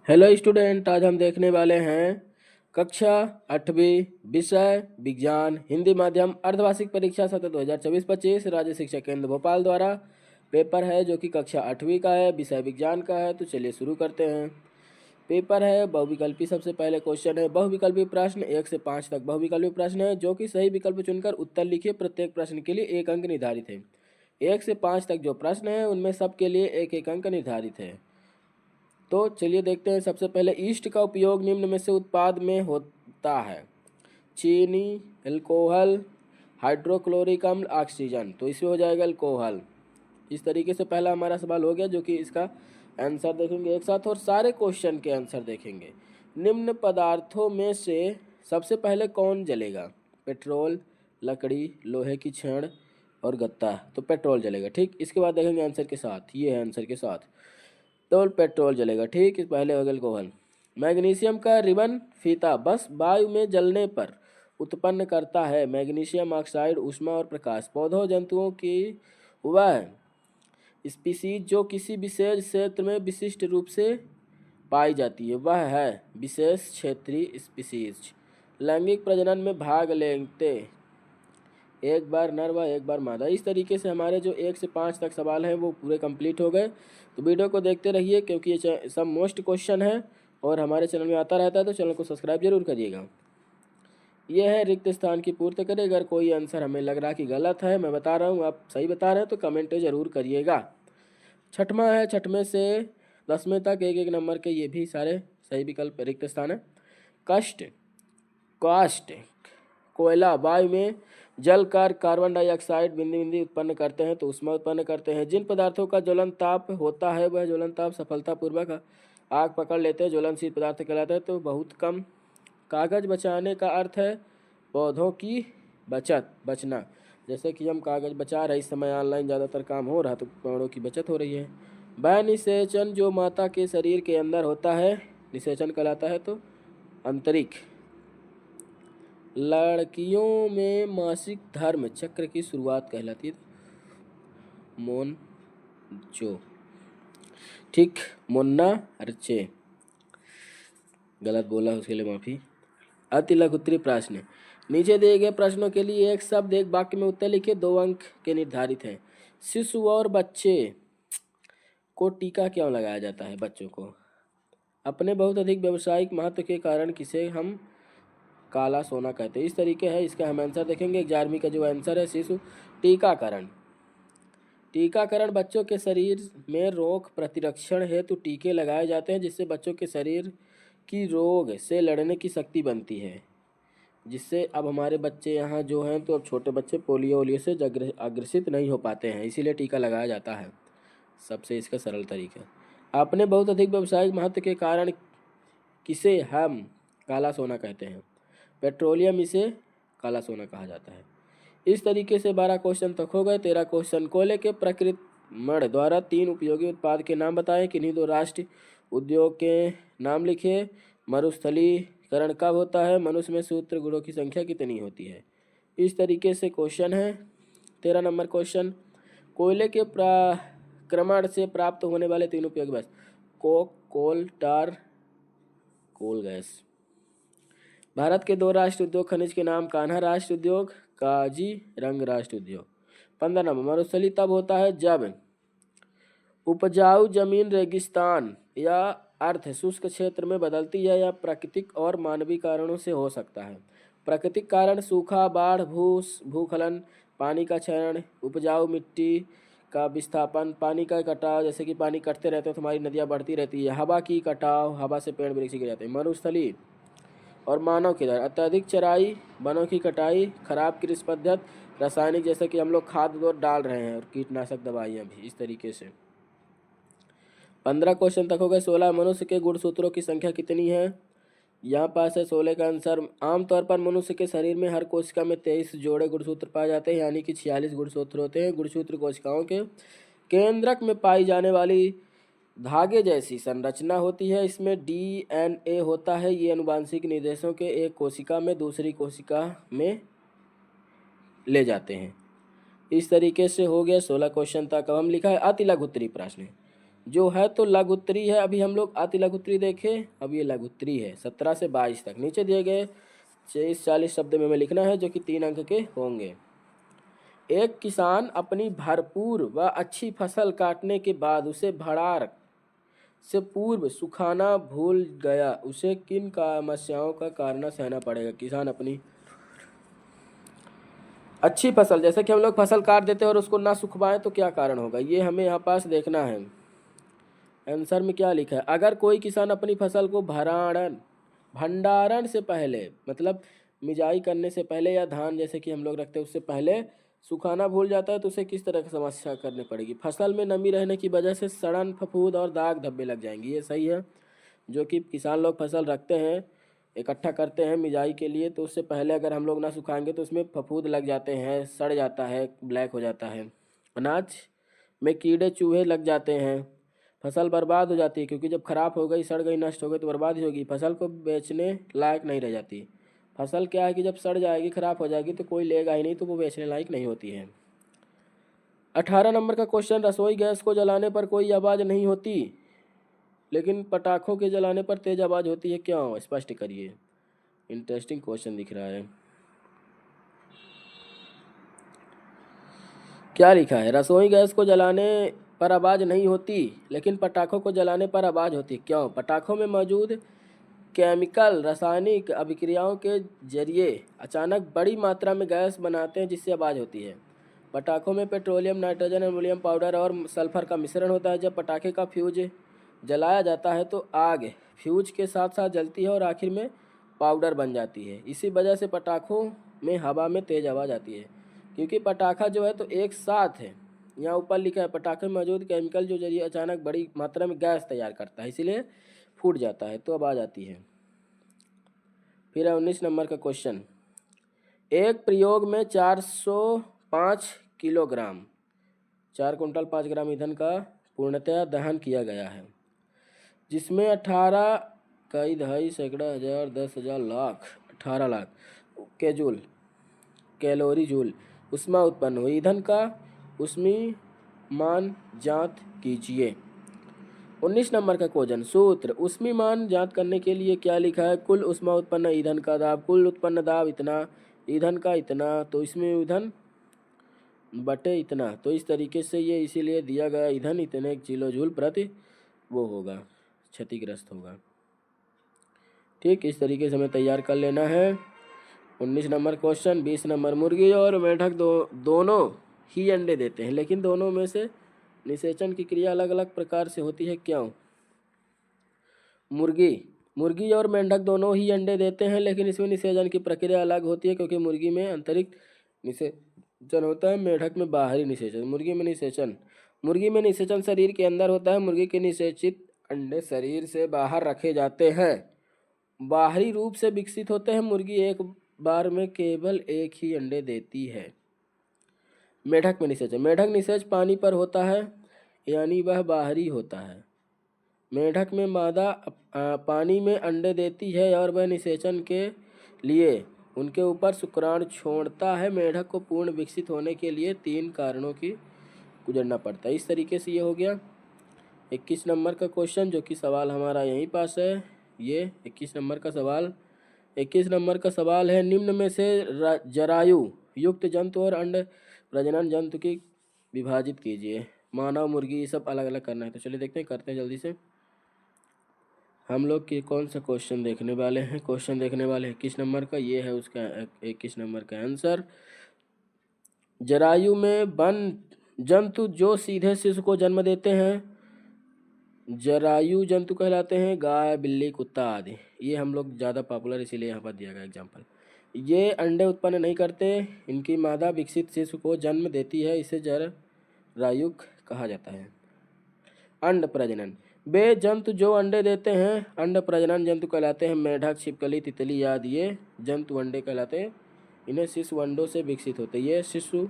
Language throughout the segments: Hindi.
हेलो स्टूडेंट, आज हम देखने वाले हैं कक्षा 8वीं विषय विज्ञान हिंदी माध्यम अर्धवार्षिक परीक्षा सत्र 2024-25 राज्य शिक्षा केंद्र भोपाल द्वारा पेपर है जो कि कक्षा 8वीं का है, विषय विज्ञान का है। तो चलिए शुरू करते हैं। पेपर है बहुविकल्पी। सबसे पहले क्वेश्चन है बहुविकल्पी प्रश्न। 1 से 5 तक बहुविकल्पी प्रश्न है जो कि सही विकल्प चुनकर उत्तर लिखिए। प्रत्येक प्रश्न के लिए 1 अंक निर्धारित है। 1 से 5 तक जो प्रश्न है उनमें सबके लिए 1-1 अंक निर्धारित है। तो चलिए देखते हैं। सबसे पहले ईस्ट का उपयोग निम्न में से उत्पाद में होता है: चीनी, अल्कोहल, हाइड्रोक्लोरिक अम्ल, ऑक्सीजन। तो इसमें हो जाएगा अल्कोहल। इस तरीके से पहला हमारा सवाल हो गया, जो कि इसका आंसर देखेंगे एक साथ और सारे क्वेश्चन के आंसर देखेंगे। निम्न पदार्थों में से सबसे पहले कौन जलेगा? पेट्रोल, लकड़ी, लोहे की छड़ और गत्ता। तो पेट्रोल जलेगा। ठीक, इसके बाद देखेंगे आंसर के साथ। ये है आंसर के साथ, तो पेट्रोल जलेगा। ठीक, इस पहले होगा अल्कोहल। मैग्नीशियम का रिबन फीता बस वायु में जलने पर उत्पन्न करता है मैग्नीशियम ऑक्साइड, ऊष्मा और प्रकाश। पौधों जंतुओं की वह स्पीसीज जो किसी विशेष क्षेत्र में विशिष्ट रूप से पाई जाती है वह है विशेष क्षेत्रीय स्पीसीज। लैंगिक प्रजनन में भाग लेते एक बार नर व एक बार मादा। इस तरीके से हमारे जो 1 से 5 तक सवाल हैं वो पूरे कंप्लीट हो गए। तो वीडियो को देखते रहिए क्योंकि ये सब मोस्ट क्वेश्चन है और हमारे चैनल में आता रहता है, तो चैनल को सब्सक्राइब जरूर करिएगा। यह है रिक्त स्थान की पूर्ति करें। अगर कोई आंसर हमें लग रहा कि गलत है, मैं बता रहा हूँ, आप सही बता रहे हैं, तो कमेंट जरूर करिएगा। छठवां है, छठवें से 10वें तक 1-1 नंबर के ये भी सारे सही विकल्प रिक्त स्थान है। कष्ट, कास्ट, कोयला वायु में जलकर कार्बन डाइऑक्साइड बिंदी बिंदी उत्पन्न करते हैं, तो ऊष्मा उत्पन्न करते हैं। जिन पदार्थों का ज्वलन ताप होता है वह ज्वलन ताप सफलतापूर्वक आग पकड़ लेते हैं, ज्वलनशील पदार्थ कहलाते हैं। तो बहुत कम। कागज बचाने का अर्थ है पौधों की बचना। जैसे कि हम कागज बचा रहे, इस समय ऑनलाइन ज़्यादातर काम हो रहा, तो पेड़ों की बचत हो रही है। वह निषेचन जो माता के शरीर के अंदर होता है निषेचन कहलाता है। तो आंतरिक। लड़कियों में मासिक धर्म चक्र की शुरुआत कहलाती है मोन जो। ठीक, मुन्ना अर्चे। गलत बोला, उसके लिए माफी। अति लघु उत्तरीय प्रश्न। नीचे दिए गए प्रश्नों के लिए एक शब्द एक वाक्य में उत्तर लिखिए। 2 अंक के निर्धारित हैं। शिशु और बच्चे को टीका क्यों लगाया जाता है? बच्चों को अपने बहुत अधिक व्यावसायिक महत्व के कारण किसे हम काला सोना कहते हैं। इस तरीके है, इसका हम आंसर देखेंगे। 11वीं का जो आंसर है शिशु। टीकाकरण। टीकाकरण बच्चों के शरीर में रोग प्रतिरक्षण हेतु टीके लगाए जाते हैं जिससे बच्चों के शरीर की रोग से लड़ने की शक्ति बनती है। जिससे अब हमारे बच्चे यहाँ जो हैं, तो अब छोटे बच्चे पोलियो वोलियो से अग्रसित नहीं हो पाते हैं, इसीलिए टीका लगाया जाता है। सबसे इसका सरल तरीका। अपने बहुत अधिक व्यावसायिक महत्व के कारण किसे हम काला सोना कहते हैं? पेट्रोलियम, इसे काला सोना कहा जाता है। इस तरीके से 12 क्वेश्चन तक हो गए। 13 क्वेश्चन। कोयले के प्रक्रमण द्वारा 3 उपयोगी उत्पाद के नाम बताएं। किन्हीं 2 राष्ट्रीय उद्योग के नाम लिखिए। मरुस्थलीकरण कब होता है? मनुष्य में सूत्र गुणों की संख्या कितनी होती है? इस तरीके से क्वेश्चन है। 13 नंबर क्वेश्चन। कोयले के प्रक्रमण से प्राप्त होने वाले 3 उपयोगी गैस: कोक, कोल, टार, कोल गैस। भारत के 2 राष्ट्रीय उद्योग खनिज के नाम। कान्हा राष्ट्रीय उद्योग, काजीरंग राष्ट्रीय उद्योग। 15 नंबर। मरुस्थली तब होता है जब उपजाऊ जमीन रेगिस्तान या अर्ध शुष्क क्षेत्र में बदलती है या प्राकृतिक और मानवीय कारणों से हो सकता है। प्राकृतिक कारण: सूखा, बाढ़, भूस्खलन, पानी का क्षरण, उपजाऊ मिट्टी का विस्थापन, पानी का कटाव, जैसे कि पानी कटते रहते हैं तो हमारी नदियाँ बढ़ती रहती है। हवा की कटाव, हवा से पेड़ वृक्ष गिर जाते हैं। मरुस्थली और मानव के दर: अत्यधिक चराई, वनों की कटाई, खराब कृषि पद्धति, रासायनिक जैसे कि हम लोग खाद डाल रहे हैं और कीटनाशक दवाइयाँ भी। इस तरीके से 15 क्वेश्चन तक हो गए। 16। मनुष्य के गुणसूत्रों की संख्या कितनी है? यहाँ पास है 16 का आंसर। आमतौर पर मनुष्य के शरीर में हर कोशिका में 23 जोड़े गुणसूत्र पाए जाते हैं, यानी कि 46 गुणसूत्र होते हैं। गुणसूत्र कोशिकाओं के केंद्रक में पाई जाने वाली धागे जैसी संरचना होती है। इसमें DNA होता है। ये आनुवांशिक निर्देशों के एक कोशिका में दूसरी कोशिका में ले जाते हैं। इस तरीके से हो गया 16 क्वेश्चन तक। अब हम लिखा है अति लघु उत्तरीय प्रश्न। जो है तो लघु उत्तरी है। अभी हम लोग अति लघु उत्तरी देखे, अब ये लघु उत्तरी है 17 से 22 तक। नीचे दिए गए 23-40 शब्द में हमें लिखना है जो कि 3 अंक के होंगे। एक किसान अपनी भरपूर व अच्छी फसल काटने के बाद उसे भंडार से पूर्व सुखाना भूल गया, उसे किन समस्याओं का कारण सहना पड़ेगा। किसान अपनी अच्छी फसल, जैसे कि हम लोग फसल काट देते हैं और उसको ना सुखवाएं तो क्या कारण होगा, ये हमें यहाँ पास देखना है। आंसर में क्या लिखा है, अगर कोई किसान अपनी फसल को भंडारण से पहले, मतलब मिजाई करने से पहले या धान जैसे कि हम लोग रखते हैं उससे पहले सुखाना भूल जाता है तो उसे किस तरह की समस्या करनी पड़ेगी। फसल में नमी रहने की वजह से सड़न, फफूंद और दाग धब्बे लग जाएंगे, ये सही है। जो कि किसान लोग फसल रखते हैं, इकट्ठा करते हैं मिजाई के लिए, तो उससे पहले अगर हम लोग ना सुखाएंगे तो उसमें फफूंद लग जाते हैं, सड़ जाता है, ब्लैक हो जाता है। अनाज में कीड़े चूहे लग जाते हैं, फसल बर्बाद हो जाती है, क्योंकि जब खराब हो गई, सड़ गई, नष्ट हो गई तो बर्बाद ही होगी। फसल को बेचने लायक नहीं रह जाती। फसल क्या है कि जब सड़ जाएगी, खराब हो जाएगी तो कोई लेगा ही नहीं, तो वो बेचने लायक नहीं होती है। 18 नंबर का क्वेश्चन, रसोई गैस को जलाने पर कोई आवाज़ नहीं होती लेकिन पटाखों के जलाने पर तेज आवाज़ होती है, क्यों, स्पष्ट करिए। इंटरेस्टिंग क्वेश्चन दिख रहा है। क्या लिखा है, रसोई गैस को जलाने पर आवाज़ नहीं होती लेकिन पटाखों को जलाने पर आवाज़ होती है, क्यों। पटाखों में मौजूद केमिकल रासायनिक अभिक्रियाओं के जरिए अचानक बड़ी मात्रा में गैस बनाते हैं जिससे आवाज़ होती है। पटाखों में पेट्रोलियम, नाइट्रोजन, एल्युमिनियम पाउडर और सल्फर का मिश्रण होता है। जब पटाखे का फ्यूज जलाया जाता है तो आग फ्यूज के साथ साथ जलती है और आखिर में पाउडर बन जाती है। इसी वजह से पटाखों में हवा में तेज़ आवाज़ आती है, क्योंकि पटाखा जो है तो एक साथ है। यहाँ ऊपर लिखा है पटाखे में मौजूद केमिकल जो जरिए अचानक बड़ी मात्रा में गैस तैयार करता है, इसीलिए फूट जाता है तो आवाज़ आती है। फिर 19 नंबर का क्वेश्चन, एक प्रयोग में 405 किलोग्राम 4 कुंटल 5 ग्राम ईंधन का पूर्णतया दहन किया गया है, जिसमें 18 कई दहाई सैकड़ा हज़ार 10,000 लाख 18 लाख के जूल कैलोरी जूल उष्मा उत्पन्न हुई। ईंधन का ऊष्मीमान ज्ञात कीजिए। 19 नंबर का क्वेश्चन, सूत्र ऊष्मीमान ज्ञात करने के लिए क्या लिखा है, कुल ऊष्मा उत्पन्न ईंधन का दाब, कुल उत्पन्न दाब इतना, ईंधन का इतना, तो इसमें ईंधन बटे इतना, तो इस तरीके से ये इसीलिए दिया गया ईंधन इतने किलो जूल प्रति वो होगा, क्षतिग्रस्त होगा। ठीक, इस तरीके से हमें तैयार कर लेना है। 19 नंबर क्वेश्चन। 20 नंबर, मुर्गी और मेंढक दोनों ही अंडे देते हैं लेकिन दोनों में से निषेचन की क्रिया अलग अलग प्रकार से होती है, क्यों। मुर्गी और मेंढक दोनों ही अंडे देते हैं लेकिन इसमें निषेचन की प्रक्रिया अलग होती है, क्योंकि मुर्गी में आंतरिक निषेचन होता है, मेंढक में बाहरी निषेचन। मुर्गी में निषेचन शरीर के अंदर होता है। मुर्गी के निषेचित अंडे शरीर से बाहर रखे जाते हैं, बाहरी रूप से विकसित होते हैं। मुर्गी एक बार में केवल एक ही अंडे देती है। मेंढक में निषेच पानी पर होता है, यानी वह बाहरी होता है। मेंढक में मादा पानी में अंडे देती है और वह निषेचन के लिए उनके ऊपर शुक्राणु छोड़ता है। मेंढक को पूर्ण विकसित होने के लिए 3 कारणों की गुजरना पड़ता है। इस तरीके से ये हो गया 21 नंबर का क्वेश्चन, जो कि सवाल हमारा यहीं पास है। ये 21 नंबर का सवाल 21 नंबर का सवाल है, निम्न में से जरायु युक्त जंतु और अंड प्रजनन जंतु की विभाजित कीजिए। मानव, मुर्गी, ये सब अलग अलग करना है, तो चलिए देखते हैं, करते हैं जल्दी से। हम लोग के कौन सा क्वेश्चन देखने वाले हैं, क्वेश्चन देखने वाले 21 नंबर का, ये है उसका 21 नंबर का आंसर। जरायु में वन जंतु जो सीधे शिशु को जन्म देते हैं जरायु जंतु कहलाते हैं, गाय, बिल्ली, कुत्ता आदि। ये हम लोग ज़्यादा पॉपुलर इसीलिए यहाँ पर दिया गया एग्जाम्पल। ये अंडे उत्पन्न नहीं करते, इनकी मादा विकसित शिशु को जन्म देती है, इसे जरायु कहा जाता है। अंड प्रजनन, वे जंतु जो अंडे देते हैं अंड प्रजनन जंतु कहलाते हैं। मेढक, छिपकली, तितली आदि ये जंतु अंडे कहलाते हैं। इन्हें शिशु अंडों से विकसित होते हैं। ये शिशु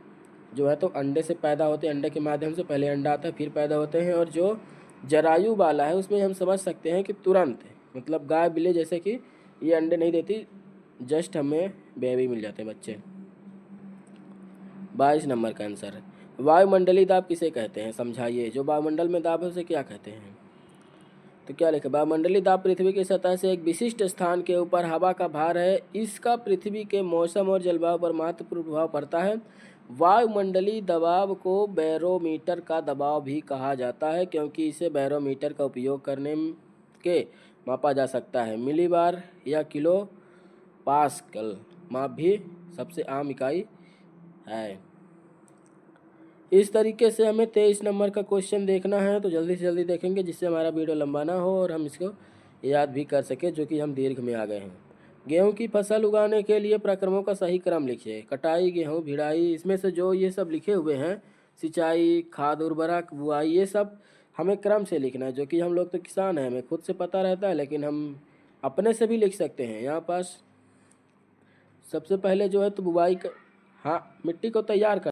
जो है तो अंडे से पैदा होते हैं, अंडे के माध्यम से पहले अंडा आता है फिर पैदा होते हैं। और जो जरायु वाला है उसमें हम समझ सकते हैं कि तुरंत, मतलब गाय, बिल्ली जैसे कि ये अंडे नहीं देती, जस्ट हमें बेबी मिल जाते हैं, बच्चे। 22 नंबर का आंसर है, वायुमंडलीय दाब किसे कहते हैं, समझाइए। जो वायुमंडल में दाब है उसे क्या कहते हैं? तो क्या लिखे, वायुमंडलीय दाब पृथ्वी की सतह से एक विशिष्ट स्थान के ऊपर हवा का भार है। इसका पृथ्वी के मौसम और जलवायु पर महत्वपूर्ण प्रभाव पड़ता है। वायुमंडलीय दबाव को बैरोमीटर का दबाव भी कहा जाता है, क्योंकि इसे बैरोमीटर का उपयोग करने के मापा जा सकता है। मिलीबार या किलो पास्कल माप भी सबसे आम इकाई है। इस तरीके से हमें 23 नंबर का क्वेश्चन देखना है, तो जल्दी से जल्दी देखेंगे जिससे हमारा वीडियो लंबा ना हो और हम इसको याद भी कर सके, जो कि हम दीर्घ में आ गए हैं। गेहूं की फसल उगाने के लिए प्रक्रमों का सही क्रम लिखिए। कटाई, गेहूं, भिड़ाई, इसमें से जो ये सब लिखे हुए हैं, सिंचाई, खाद, उर्वरक, बुआई, ये सब हमें क्रम से लिखना है। जो कि हम लोग तो किसान हैं, हमें खुद से पता रहता है, लेकिन हम अपने से भी लिख सकते हैं। यहाँ पास सबसे पहले जो है तो बुआई का, हाँ, मिट्टी को तैयार कर,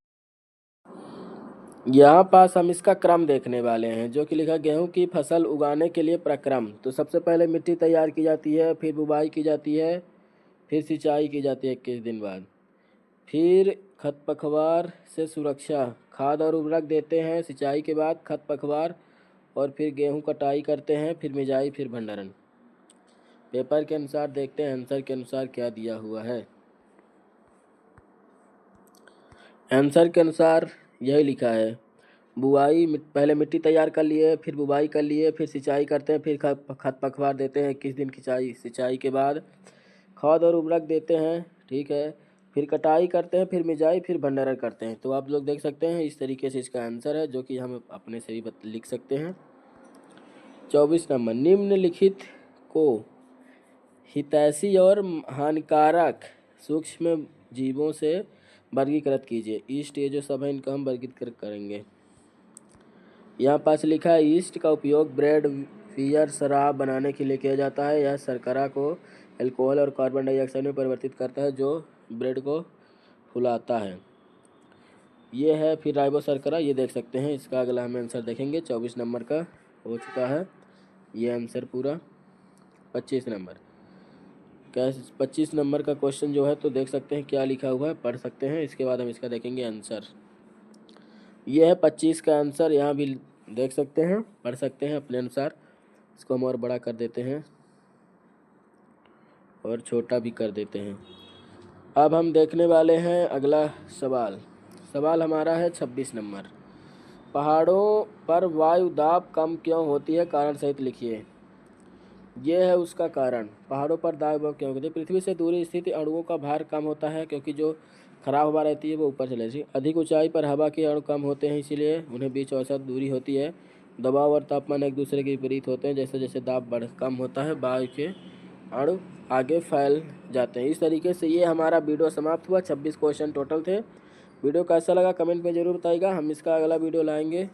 यहाँ पास हम इसका क्रम देखने वाले हैं, जो कि लिखा गेहूं की फसल उगाने के लिए प्रक्रम। तो सबसे पहले मिट्टी तैयार की जाती है, फिर बुवाई की जाती है, फिर सिंचाई की जाती है 21 दिन बाद, फिर खरपतवार से सुरक्षा, खाद और उर्वरक देते हैं सिंचाई के बाद, खरपतवार, और फिर गेहूं कटाई करते हैं, फिर मिजाई, फिर भंडारण। पेपर के अनुसार देखते हैं आंसर के अनुसार क्या दिया हुआ है। आंसर के अनुसार यही लिखा है, बुआई, पहले मिट्टी तैयार कर लिए, फिर बुवाई कर लिए, फिर सिंचाई करते हैं, फिर खरपतवार देते हैं 21 दिन की सिंचाई के बाद, खाद और उर्वरक देते हैं, ठीक है, फिर कटाई करते हैं, फिर मिजाई, फिर भंडारण करते हैं। तो आप लोग देख सकते हैं इस तरीके से इसका आंसर है, जो कि हम अपने से भी लिख सकते हैं। 24 नंबर, निम्नलिखित को हितैषी और हानिकारक सूक्ष्म जीवों से वर्गीकृत कीजिए। ईस्ट, ये जो सब है इनको हम वर्गीकृत करेंगे। यहाँ पास लिखा है, ईस्ट का उपयोग ब्रेड, बियर, शराब बनाने के लिए किया जाता है। यह शर्करा को अल्कोहल और कार्बन डाइऑक्साइड में परिवर्तित करता है, जो ब्रेड को फुलाता है। ये है फिर राइबो शर्करा, ये देख सकते हैं। इसका अगला हम आंसर देखेंगे। 24 नंबर का हो चुका है ये आंसर पूरा। 25 नंबर, क्या 25 नंबर का क्वेश्चन जो है तो देख सकते हैं क्या लिखा हुआ है, पढ़ सकते हैं। इसके बाद हम इसका देखेंगे आंसर। ये है 25 का आंसर, यहाँ भी देख सकते हैं, पढ़ सकते हैं अपने अनुसार। इसको हम और बड़ा कर देते हैं और छोटा भी कर देते हैं। अब हम देखने वाले हैं अगला सवाल। सवाल हमारा है 26 नंबर, पहाड़ों पर वायु दाब कम क्यों होती है, कारण सहित लिखिए। ये है उसका कारण, पहाड़ों पर दाब क्यों होती है। पृथ्वी से दूरी स्थित अणुओं का भार कम होता है, क्योंकि जो खराब हवा रहती है वो ऊपर चले जाती है। अधिक ऊंचाई पर हवा के अणु कम होते हैं, इसीलिए उन्हें बीच औसत दूरी होती है। दबाव और तापमान एक दूसरे के विपरीत होते हैं, जैसे जैसे दाब कम होता है वायु के अणु आगे फैल जाते हैं। इस तरीके से ये हमारा वीडियो समाप्त हुआ। 26 क्वेश्चन टोटल थे। वीडियो कैसा लगा कमेंट में ज़रूर बताइएगा। हम इसका अगला वीडियो लाएंगे,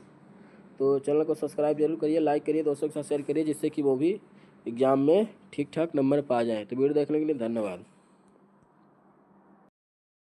तो चैनल को सब्सक्राइब जरूर करिए, लाइक करिए, दोस्तों के साथ शेयर करिए, जिससे कि वो भी एग्ज़ाम में ठीक ठाक नंबर पा जाए। तो वीडियो देखने के लिए धन्यवाद।